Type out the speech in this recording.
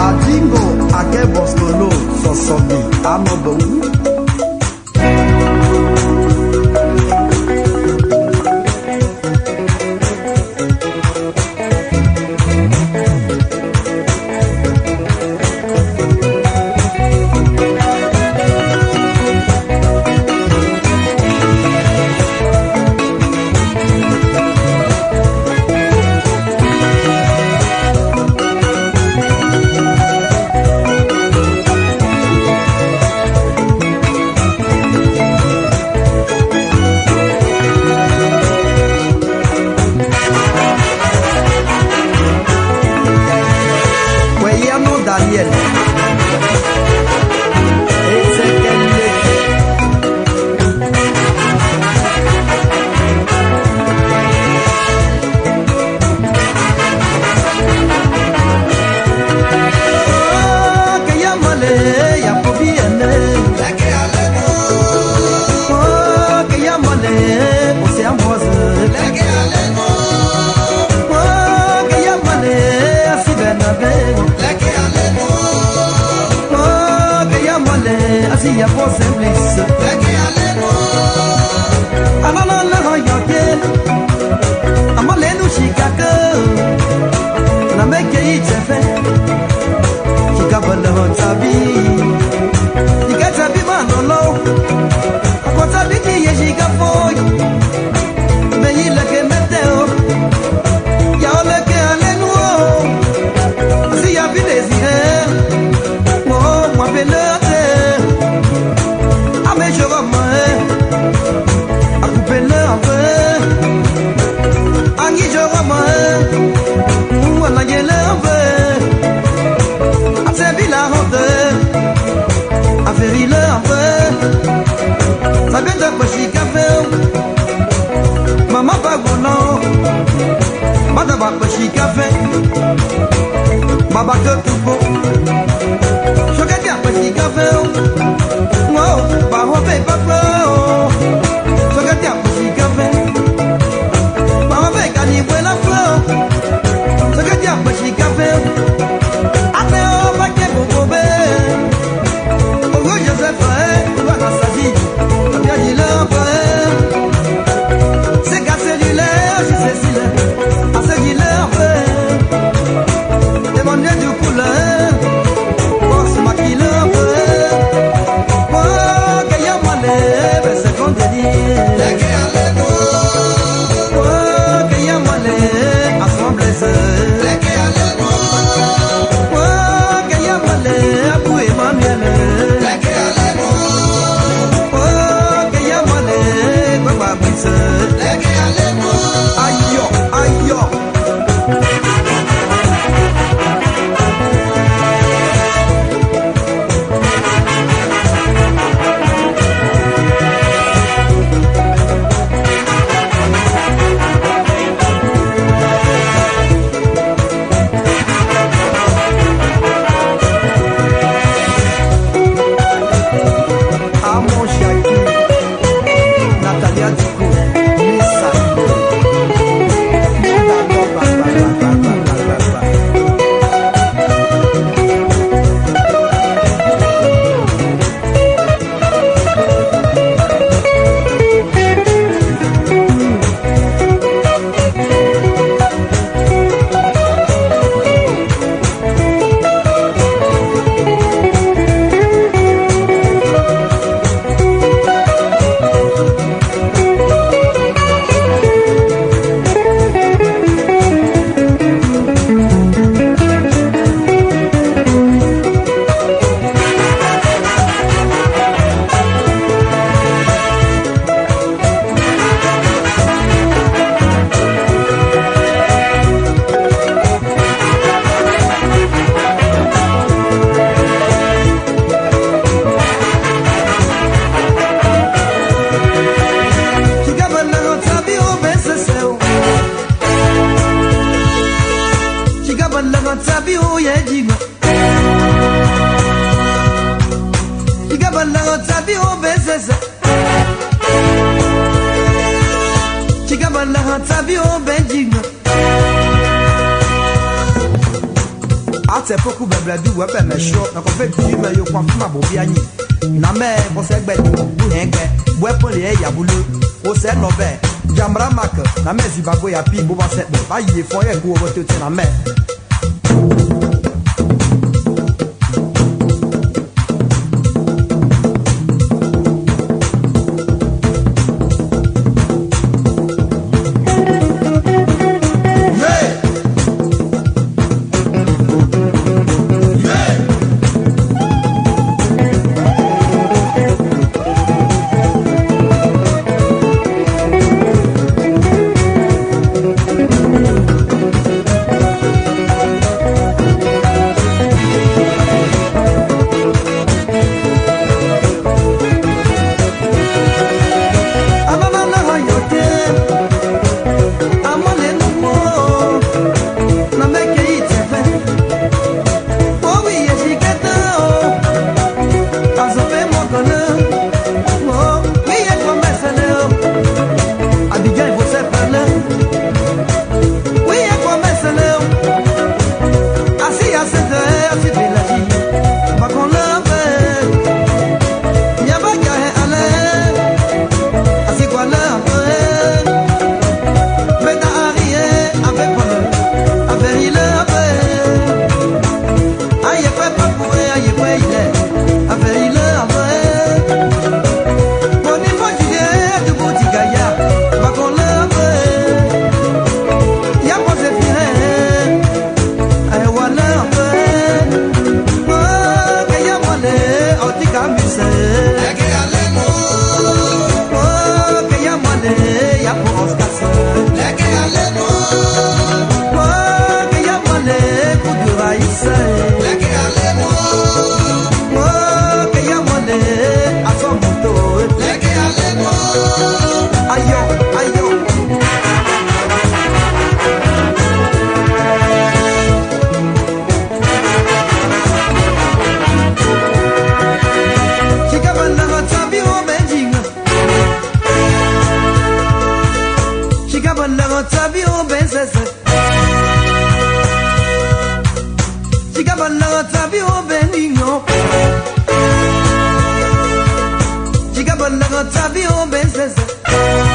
Adingo ake bostolo sosobi anobo. Ya por semblance Anana la yoke Amalenu shikaka Na meke itefe Kikabala tabi Ikatabi manolo Akotabi ki yeshikafoy Meyi leke meteo Ya oleke alenu Asi ya bidezire Mo mwapele Mama bagono, mada bakbashi kafe, baba ketuko, shokati akbashi kafe, mo baho be baklo, shokati akbashi kafe, mama be kani buena flo, shokati akbashi kafe, ate o bake bobobe, ogo Joseph wana saji, tabia dilampa. Demandez du couleur ate poku bebradu we be me sho na ko fe bi me yo kwa fuma bo bi anyi na me ko se gbe bu henge bo e pole e yabulo o se no be jamra mak na me zibago ya pi bo ba se be ba ye fo ye ko wo to na me Tabi o ben sese